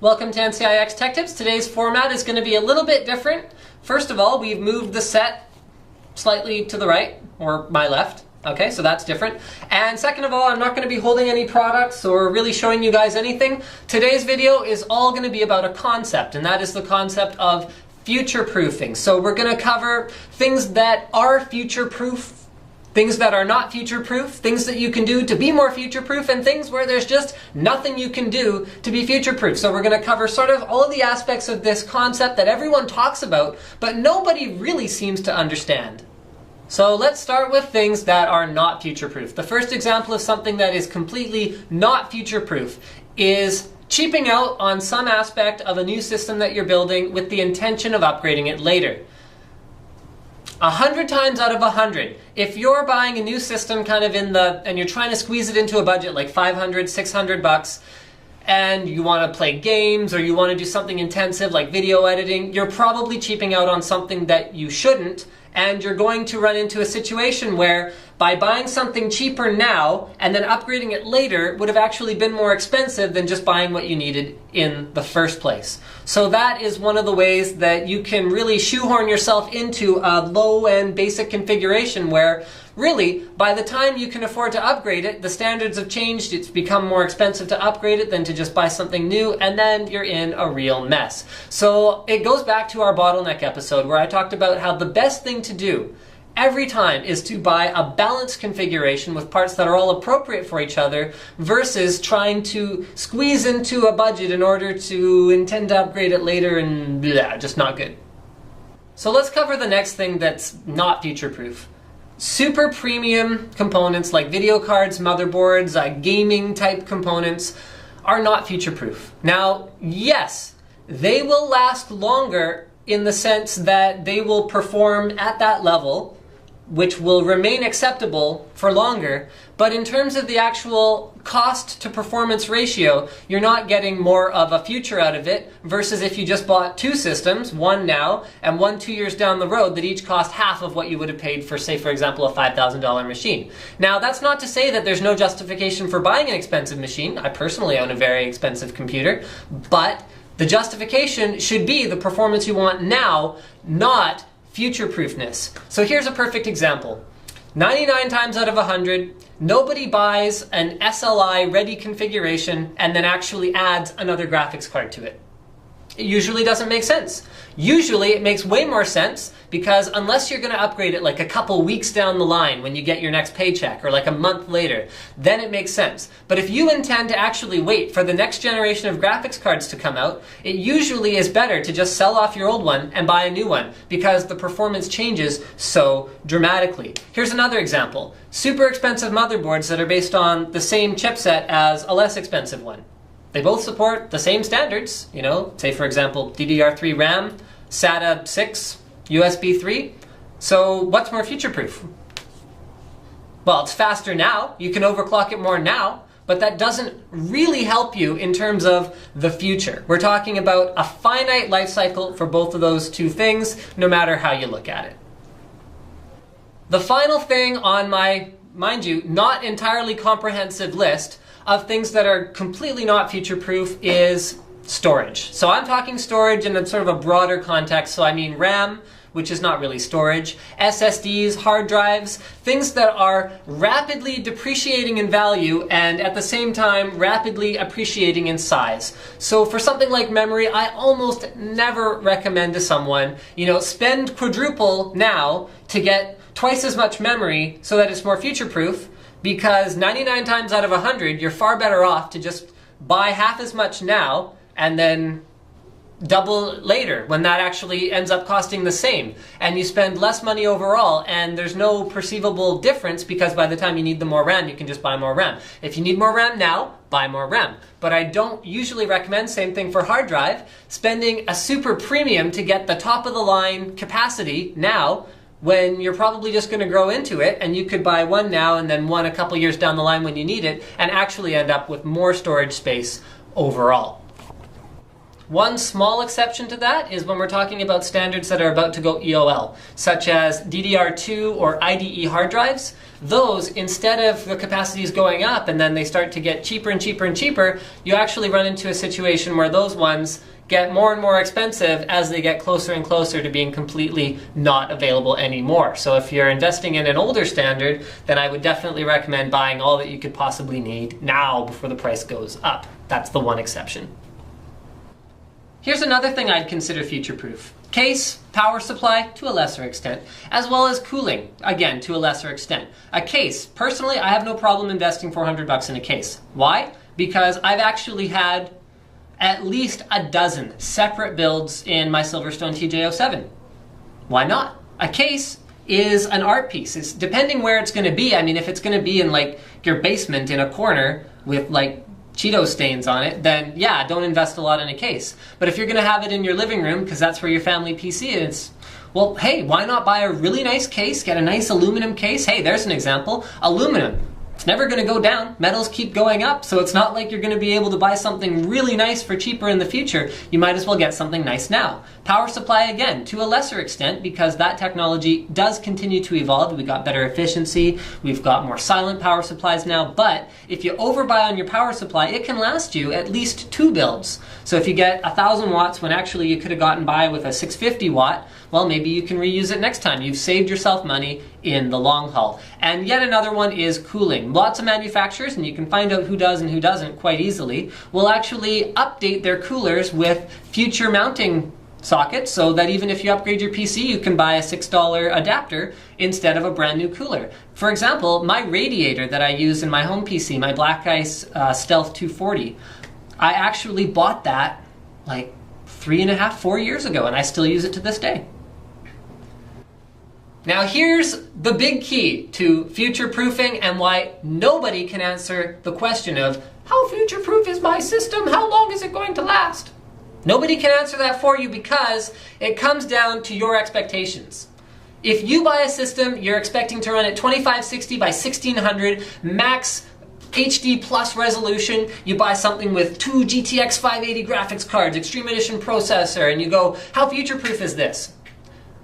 Welcome to NCIX Tech Tips. Today's format is going to be a little bit different. First of all, we've moved the set slightly to the right, or my left. Okay, so that's different. And second of all, I'm not going to be holding any products or really showing you guys anything. Today's video is all going to be about a concept, and that is the concept of future-proofing. So we're going to cover things that are future-proof, things that are not future-proof, things that you can do to be more future-proof, and things where there's just nothing you can do to be future-proof. So we're going to cover sort of all of the aspects of this concept that everyone talks about, but nobody really seems to understand. So let's start with things that are not future-proof. The first example of something that is completely not future-proof is cheaping out on some aspect of a new system that you're building with the intention of upgrading it later. 100 times out of 100, if you're buying a new system kind of and you're trying to squeeze it into a budget like 500, 600 bucks, and you want to play games or you want to do something intensive like video editing, you're probably cheaping out on something that you shouldn't, and you're going to run into a situation where by buying something cheaper now and then upgrading it later would have actually been more expensive than just buying what you needed in the first place. So that is one of the ways that you can really shoehorn yourself into a low-end basic configuration where really, by the time you can afford to upgrade it, the standards have changed, it's become more expensive to upgrade it than to just buy something new, and then you're in a real mess. So it goes back to our bottleneck episode where I talked about how the best thing to do every time is to buy a balanced configuration with parts that are all appropriate for each other versus trying to squeeze into a budget in order to intend to upgrade it later and blah, just not good. So let's cover the next thing that's not future-proof. Super premium components like video cards, motherboards, gaming type components are not future-proof. Now, yes, they will last longer in the sense that they will perform at that level, which will remain acceptable for longer, but in terms of the actual cost to performance ratio, you're not getting more of a future out of it versus if you just bought two systems, one now and one 2 years down the road that each cost half of what you would have paid for, say, for example, a $5,000 machine. Now, that's not to say that there's no justification for buying an expensive machine. I personally own a very expensive computer, but the justification should be the performance you want now, not future-proofness. So here's a perfect example. 99 times out of 100, nobody buys an SLI ready configuration and then actually adds another graphics card to it. It usually doesn't make sense. Usually it makes way more sense because unless you're going to upgrade it like a couple weeks down the line when you get your next paycheck or like a month later, then it makes sense. But if you intend to actually wait for the next generation of graphics cards to come out, it usually is better to just sell off your old one and buy a new one because the performance changes so dramatically. Here's another example. Super expensive motherboards that are based on the same chipset as a less expensive one. They both support the same standards, you know, say for example DDR3 RAM, SATA 6, USB 3. So what's more future-proof? Well, it's faster now, you can overclock it more now, but that doesn't really help you in terms of the future. We're talking about a finite life cycle for both of those two things, no matter how you look at it. The final thing on my, mind you, not entirely comprehensive list of things that are completely not future-proof is storage. So I'm talking storage in a sort of a broader context, so I mean RAM, which is not really storage, SSDs, hard drives, things that are rapidly depreciating in value and at the same time rapidly appreciating in size. So for something like memory, I almost never recommend to someone, you know, spend quadruple now to get twice as much memory so that it's more future-proof, because 99 times out of 100, you're far better off to just buy half as much now and then double later when that actually ends up costing the same. And you spend less money overall and there's no perceivable difference because by the time you need the more RAM, you can just buy more RAM. If you need more RAM now, buy more RAM. But I don't usually recommend, same thing for hard drive, spending a super premium to get the top of the line capacity now when you're probably just going to grow into it and you could buy one now and then one a couple years down the line when you need it and actually end up with more storage space overall. One small exception to that is when we're talking about standards that are about to go EOL, such as DDR2 or IDE hard drives. those, instead of the capacities going up and then they start to get cheaper and cheaper and cheaper, you actually run into a situation where those ones get more and more expensive as they get closer and closer to being completely not available anymore. So if you're investing in an older standard, then I would definitely recommend buying all that you could possibly need now before the price goes up. That's the one exception. Here's another thing I'd consider future-proof. Case, power supply, to a lesser extent, as well as cooling, again, to a lesser extent. A case, personally, I have no problem investing $400 in a case. Why? Because I've actually had at least a dozen separate builds in my Silverstone TJ07. Why not? A case is an art piece. It's depending where it's going to be. I mean, if it's going to be in like your basement in a corner with like Cheeto stains on it, then yeah, don't invest a lot in a case. But if you're going to have it in your living room because that's where your family PC is, well, hey, why not buy a really nice case, get a nice aluminum case? Hey, there's an example. Aluminum. It's never going to go down. Metals keep going up, so it's not like you're going to be able to buy something really nice for cheaper in the future. You might as well get something nice now. Power supply, again, to a lesser extent, because that technology does continue to evolve. We've got better efficiency, we've got more silent power supplies now, but if you overbuy on your power supply, it can last you at least 2 builds. So if you get 1,000 watts when actually you could have gotten by with a 650 watt, well, maybe you can reuse it next time. You've saved yourself money in the long haul. And yet another one is cooling. Lots of manufacturers, and you can find out who does and who doesn't quite easily, will actually update their coolers with future mounting sockets so that even if you upgrade your PC, you can buy a $6 adapter instead of a brand new cooler. For example, my radiator that I use in my home PC, my Black Ice Stealth 240, I actually bought that like 3.5, 4 years ago, and I still use it to this day. Now here's the big key to future-proofing and why nobody can answer the question of how future-proof is my system? How long is it going to last? Nobody can answer that for you because it comes down to your expectations. If you buy a system, you're expecting to run at 2560 by 1600 max HD plus resolution, you buy something with 2 GTX 580 graphics cards, Extreme Edition processor, and you go, how future-proof is this?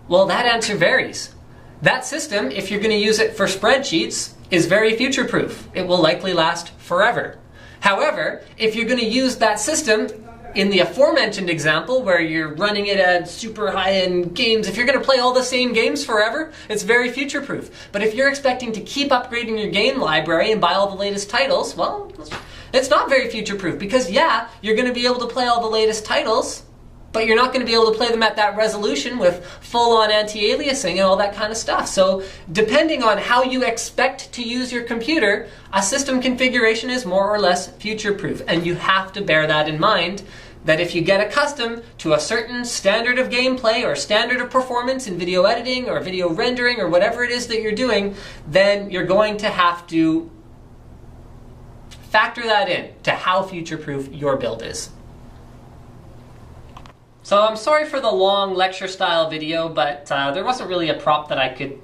Well, that answer varies. That system, if you're going to use it for spreadsheets, is very future-proof. It will likely last forever. However, if you're going to use that system in the aforementioned example where you're running it at super high-end games, if you're going to play all the same games forever, it's very future-proof. But if you're expecting to keep upgrading your game library and buy all the latest titles, well, it's not very future-proof because yeah, you're going to be able to play all the latest titles, but you're not going to be able to play them at that resolution with full-on anti-aliasing and all that kind of stuff. So depending on how you expect to use your computer, a system configuration is more or less future-proof. And you have to bear that in mind, that if you get accustomed to a certain standard of gameplay or standard of performance in video editing or video rendering or whatever it is that you're doing, then you're going to have to factor that in to how future-proof your build is. So I'm sorry for the long lecture style video, but there wasn't really a prop that I could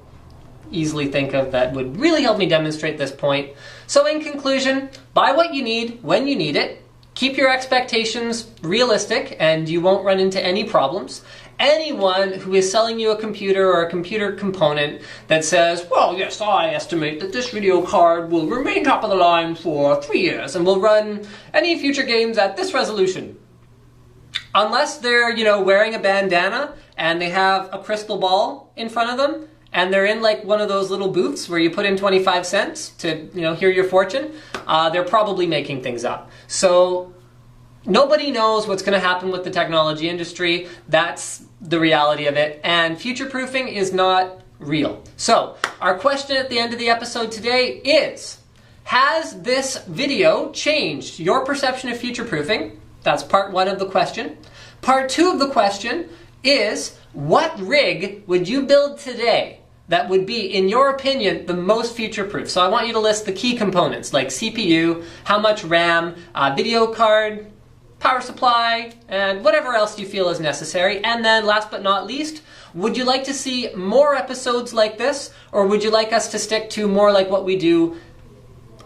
easily think of that would really help me demonstrate this point. So in conclusion, buy what you need when you need it. Keep your expectations realistic and you won't run into any problems. Anyone who is selling you a computer or a computer component that says, well, yes, I estimate that this video card will remain top of the line for 3 years and will run any future games at this resolution. Unless they're, wearing a bandana and they have a crystal ball in front of them and they're in like one of those little booths where you put in 25 cents to, hear your fortune, they're probably making things up. So nobody knows what's going to happen with the technology industry. That's the reality of it. And future-proofing is not real. So our question at the end of the episode today is, has this video changed your perception of future-proofing? That's part 1 of the question. Part 2 of the question is, what rig would you build today that would be, in your opinion, the most future-proof? So I want you to list the key components like CPU, how much RAM, video card, power supply, and whatever else you feel is necessary. And then last but not least, would you like to see more episodes like this, or would you like us to stick to more like what we do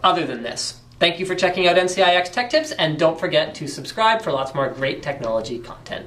other than this? Thank you for checking out NCIX Tech Tips, and don't forget to subscribe for lots more great technology content.